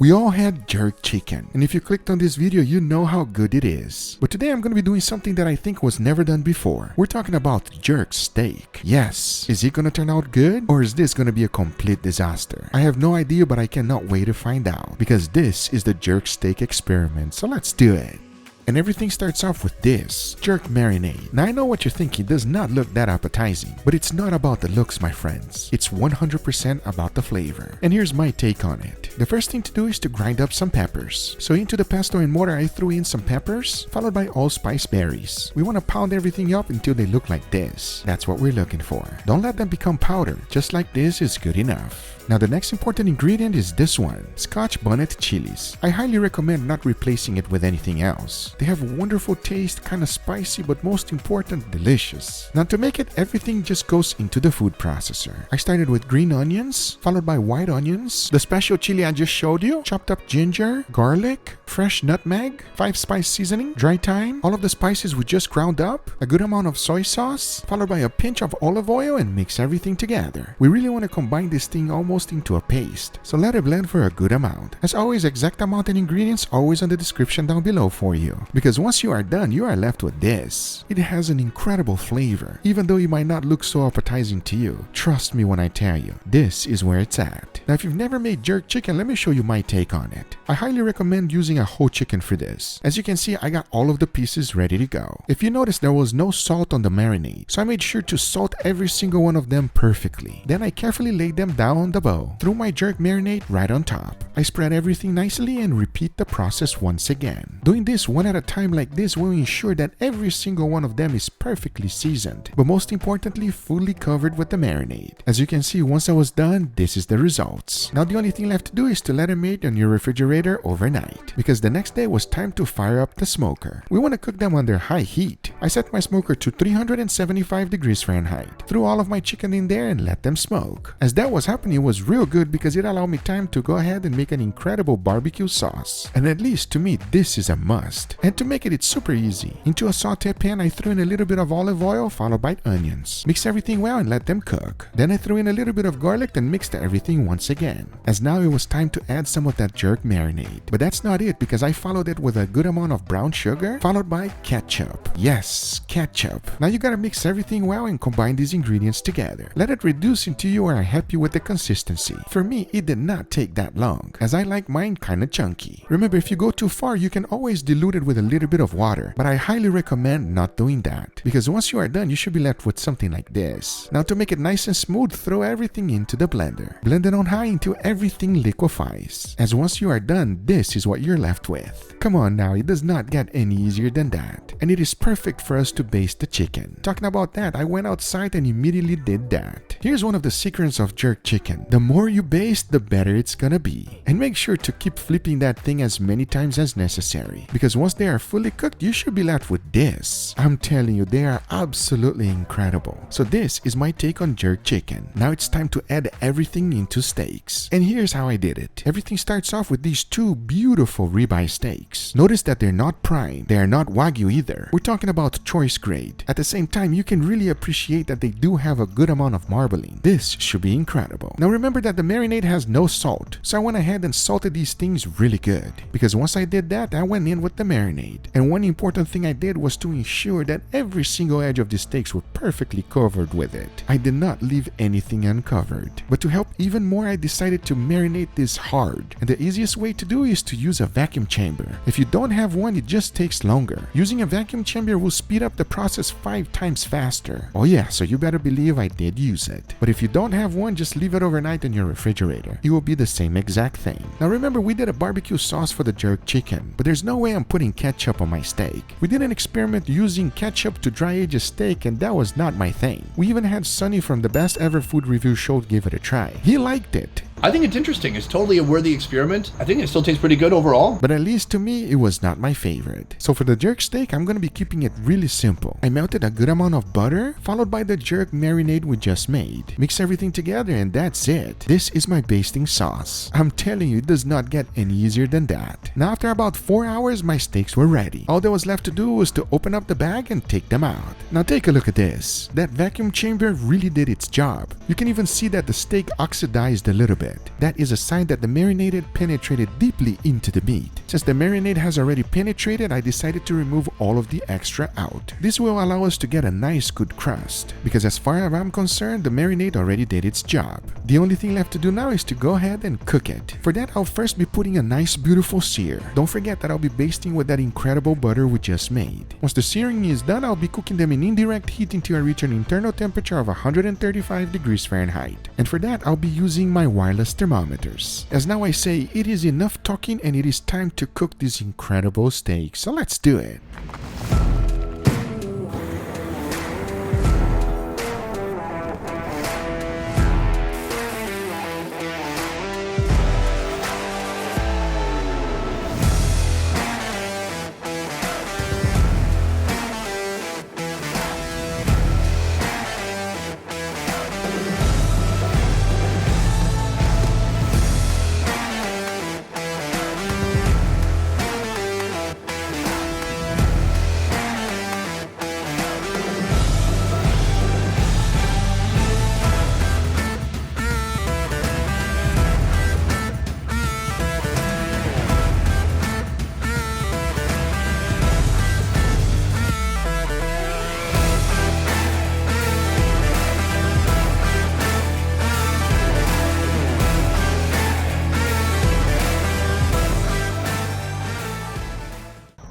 We all had jerk chicken, and if you clicked on this video, you know how good it is. But today I'm going to be doing something that I think was never done before. We're talking about jerk steak. Yes, is it going to turn out good, or is this going to be a complete disaster? I have no idea, but I cannot wait to find out, because this is the jerk steak experiment, so let's do it. And everything starts off with this jerk marinade. Now I know what you're thinking, does not look that appetizing, but it's not about the looks, my friends. It's 100% about the flavor. And here's my take on it. The first thing to do is to grind up some peppers. So into the pesto and mortar I threw in some peppers, followed by allspice berries. We want to pound everything up until they look like this. That's what we're looking for. Don't let them become powder. Just like this is good enough. Now the next important ingredient is this one, Scotch bonnet chiles. I highly recommend not replacing it with anything else. They have wonderful taste, kind of spicy, but most important, delicious. Now to make it, everything just goes into the food processor. I started with green onions, followed by white onions, the special chili I just showed you, chopped up ginger, garlic, fresh nutmeg, 5-spice seasoning, dry thyme, all of the spices we just ground up, a good amount of soy sauce, followed by a pinch of olive oil, and mix everything together. We really want to combine this thing almost into a paste, so let it blend for a good amount. As always, exact amount and ingredients always on the description down below for you, because once you are done, you are left with this. It has an incredible flavor, even though it might not look so appetizing to you. Trust me when I tell you, this is where it's at. Now if you've never made jerk chicken, let me show you my take on it. I highly recommend using a whole chicken for this. As you can see, I got all of the pieces ready to go. If you notice, there was no salt on the marinade, so I made sure to salt every single one of them perfectly. Then I carefully laid them down on the bowl, threw my jerk marinade right on top. I spread everything nicely and repeat the process once again. Doing this one at a time like this will ensure that every single one of them is perfectly seasoned, but most importantly, fully covered with the marinade. As you can see, once I was done, this is the results. Now the only thing left to do is to let them marinate on your refrigerator overnight, because the next day was time to fire up the smoker. We want to cook them under high heat. I set my smoker to 375 degrees Fahrenheit, threw all of my chicken in there and let them smoke. As that was happening, it was real good because it allowed me time to go ahead and make an incredible barbecue sauce. And at least to me, this is a must. And to make it, it's super easy. Into a saute pan, I threw in a little bit of olive oil followed by onions. Mix everything well and let them cook. Then I threw in a little bit of garlic and mixed everything once again. As now it was time to add some of that jerk marinade. But that's not it, because I followed it with a good amount of brown sugar followed by ketchup. Yes, ketchup. Now you gotta mix everything well and combine these ingredients together. Let it reduce until you are happy with the consistency. For me, it did not take that long, as I like mine kinda chunky. Remember, if you go too far, you can always dilute it with a little bit of water, but I highly recommend not doing that, because once you are done, you should be left with something like this. Now to make it nice and smooth, throw everything into the blender. Blend it on high until everything liquefies. As once you are done, this is what you're left with. Come on now, it does not get any easier than that. And it is perfect for us to baste the chicken. Talking about that, I went outside and immediately did that. Here's one of the secrets of jerk chicken. The more you baste, the better it's gonna be. And make sure to keep flipping that thing as many times as necessary, because once they are fully cooked, you should be left with this. I'm telling you, they are absolutely incredible. So this is my take on jerk chicken. Now it's time to add everything into steaks. And here's how I did it. Everything starts off with these two beautiful ribeye steaks. Notice that they're not prime. They are not Wagyu either. We're talking about choice grade. At the same time, you can really appreciate that they do have a good amount of marbling. This should be incredible. Now remember that the marinade has no salt, so I went ahead and salted these things really good, because once I did that, I went in with the marinade. And one important thing I did was to ensure that every single edge of the steaks were perfectly covered with it. I did not leave anything uncovered. But to help even more, I decided to marinate this hard, and the easiest way to do is to use a vacuum chamber. If you don't have one, it just takes longer. Using a vacuum chamber will speed up the process 5 times faster. Oh yeah, so you better believe I did use it. But if you don't have one, just leave it overnight in your refrigerator. It will be the same exact thing. Now remember, we did a barbecue sauce for the jerk chicken, but there's no way I'm putting ketchup on my steak. We did an experiment using ketchup to dry age a steak, and that was not my thing. We even had Sonny from the Best Ever Food Review Show give it a try. He liked it. I think it's interesting. It's totally a worthy experiment. I think it still tastes pretty good overall. But at least to me, it was not my favorite. So for the jerk steak, I'm going to be keeping it really simple. I melted a good amount of butter, followed by the jerk marinade we just made. Mix everything together and that's it. This is my basting sauce. I'm telling you, it does not get any easier than that. Now after about 4 hours, my steaks were ready. All there was left to do was to open up the bag and take them out. Now take a look at this. That vacuum chamber really did its job. You can even see that the steak oxidized a little bit. it. That is a sign that the marinade penetrated deeply into the meat. Since the marinade has already penetrated, I decided to remove all of the extra out. This will allow us to get a nice good crust, because as far as I'm concerned, the marinade already did its job. The only thing left to do now is to go ahead and cook it. For that, I'll first be putting a nice beautiful sear. Don't forget that I'll be basting with that incredible butter we just made. Once the searing is done, I'll be cooking them in indirect heat until I reach an internal temperature of 135 degrees Fahrenheit. And for that, I'll be using my wireless thermometers. As now I say, it is enough talking and it is time to cook this incredible steak. So let's do it.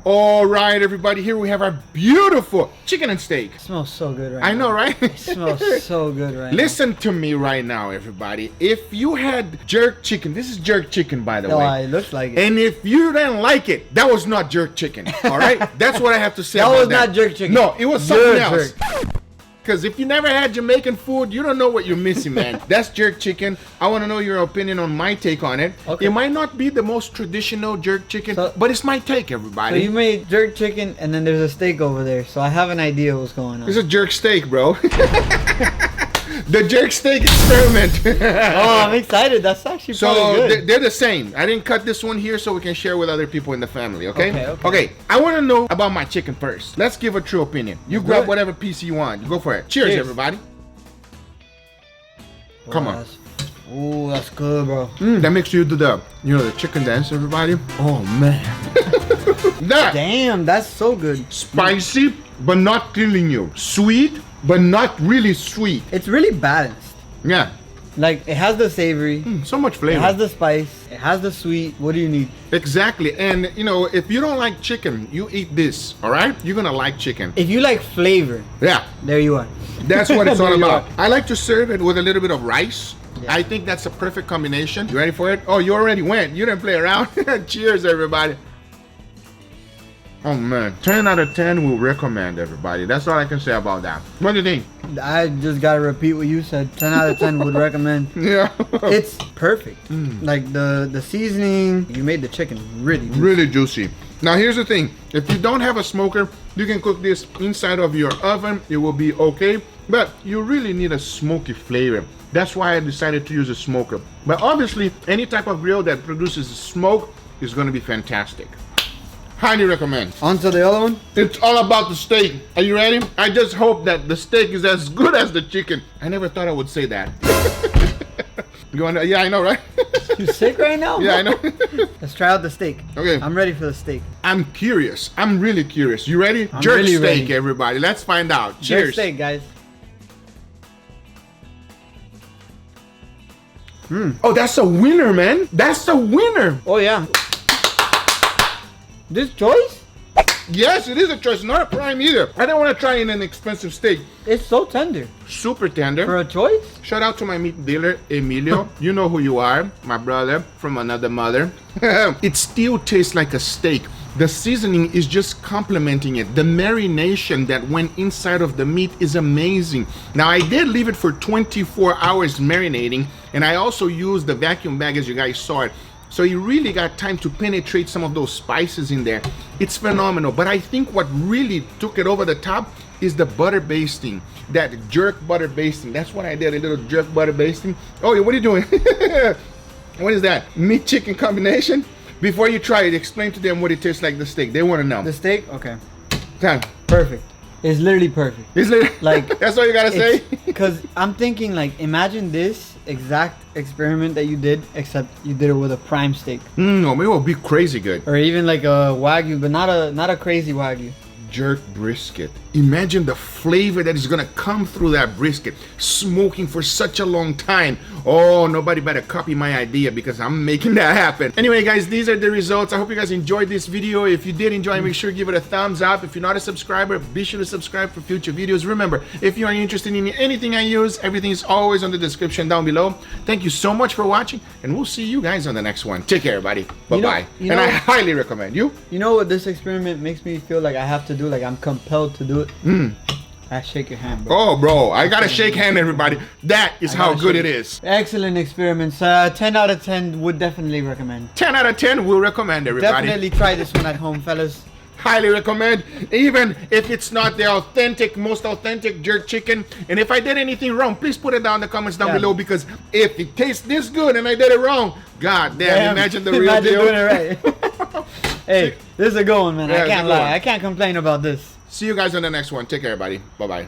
All right, everybody, here we have our beautiful chicken and steak. It smells so good right now. I know, right? It smells so good right now. Listen to me right now, everybody. If you had jerk chicken, this is jerk chicken, by the way. It looks like it. And if you didn't like it, that was not jerk chicken, all right? That's what I have to say That about was that. not jerk chicken. No, it was something You're else. jerk. Because if you never had Jamaican food, you don't know what you're missing, man. That's jerk chicken. I want to know your opinion on my take on it. Okay. It might not be the most traditional jerk chicken, So- but it's my take, So everybody. you made jerk chicken and then there's a steak over there. So I have an idea what's going on. It's a jerk steak, bro. The jerk steak experiment. Oh, I'm excited. That's actually So probably good. they're the same. I didn't cut this one here so we can share with other people in the family, okay? Okay. I want to know about my chicken first. Let's give a true opinion. You Let's grab do it. whatever piece you want. Go for it. Cheers, Cheers. everybody. Come on. Oh, that's good, bro. That makes you do the chicken dance, everybody. Oh, man. That Damn, that's so good. spicy, but not killing you. Sweet, but not really sweet. It's really balanced. Yeah. Like, it has the savory. So much It flavor. has the spice. It has the sweet. What do you need? Exactly. And, if you don't like chicken, you eat this, all right? You're going to like chicken. If you like flavor, Yeah. there you are. That's what it's all There you about. are. I like to serve it with a little bit of rice. Yeah. I think that's a perfect combination. You ready for it? Oh, you already went. You didn't play around. Cheers, everybody. Oh, man. 10 out of 10 will recommend, everybody. That's all I can say about that. What do you think? I just gotta repeat what you said. 10 out of 10 would recommend. Yeah. It's perfect. Like the seasoning, you made the chicken really good. Really juicy. Now, here's the thing. If you don't have a smoker, you can cook this inside of your oven. It will be okay. But you really need a smoky flavor. That's why I decided to use a smoker. But obviously, any type of grill that produces smoke is going to be fantastic. Highly recommend. On to the other one. It's all about the steak. Are you ready? I just hope that the steak is as good as the chicken. I never thought I would say that. You want to? Yeah, I know, right? You sick right now? Yeah, I know. Let's try out the steak. Okay. I'm ready for the steak. I'm curious. I'm really curious. You ready? I'm Jerk really steak, ready. everybody. Let's find out. Jerk Cheers. steak, guys. Oh, that's a winner, man. That's a winner. Oh yeah. This choice? Yes, it is a choice. Not a prime either. I don't want to try in an expensive steak. It's so tender. Super tender. For a choice? Shout out to my meat dealer, Emilio. You know who you are, my brother from another mother. It still tastes like a steak. The seasoning is just complementing it. The marination that went inside of the meat is amazing. Now, I did leave it for 24 hours marinating, and I also used the vacuum bag as you guys saw it. So you really got time to penetrate some of those spices in there. It's phenomenal. But I think what really took it over the top is the butter basting. That jerk butter basting. That's what I did, a little jerk butter basting. Oh, what are you doing? What is that? Meat chicken combination? Before you try it, explain to them what it tastes like the steak. They want to know. The steak? Okay. Time. Perfect. It's literally perfect. It's Like, that's all you gotta say. Because I'm thinking, like, imagine this exact experiment that you did, except you did it with a prime steak, No, maybe it will be crazy good. or even like a wagyu, but not a crazy wagyu. Jerk brisket. Imagine the flavor that is gonna come through that brisket, smoking for such a long time. Oh, nobody better copy my idea because I'm making that happen. Anyway, guys, these are the results. I hope you guys enjoyed this video. If you did enjoy, make sure you give it a thumbs up. If you're not a subscriber, be sure to subscribe for future videos. Remember, if you are interested in anything I use, everything is always on the description down below. Thank you so much for watching, and we'll see you guys on the next one. Take care, everybody. Bye-bye. And I highly recommend you. You know what this experiment makes me feel like I have to do? Like, I'm compelled to do it. I shake your hand, bro. Oh, bro, I gotta shake hand, everybody. That is how good it is. Excellent experiments. 10 out of 10 would definitely recommend. 10 out of 10 will recommend, everybody. Definitely try this one at home, fellas. Highly recommend, even if it's not the most authentic jerk chicken. And if I did anything wrong, please put it down in the comments down below, because if it tastes this good and I did it wrong, god damn, imagine the real deal. Doing it right. Hey, this is a good one, man. Yeah, I can't lie. I can't complain about this. See you guys on the next one. Take care, everybody. Bye-bye.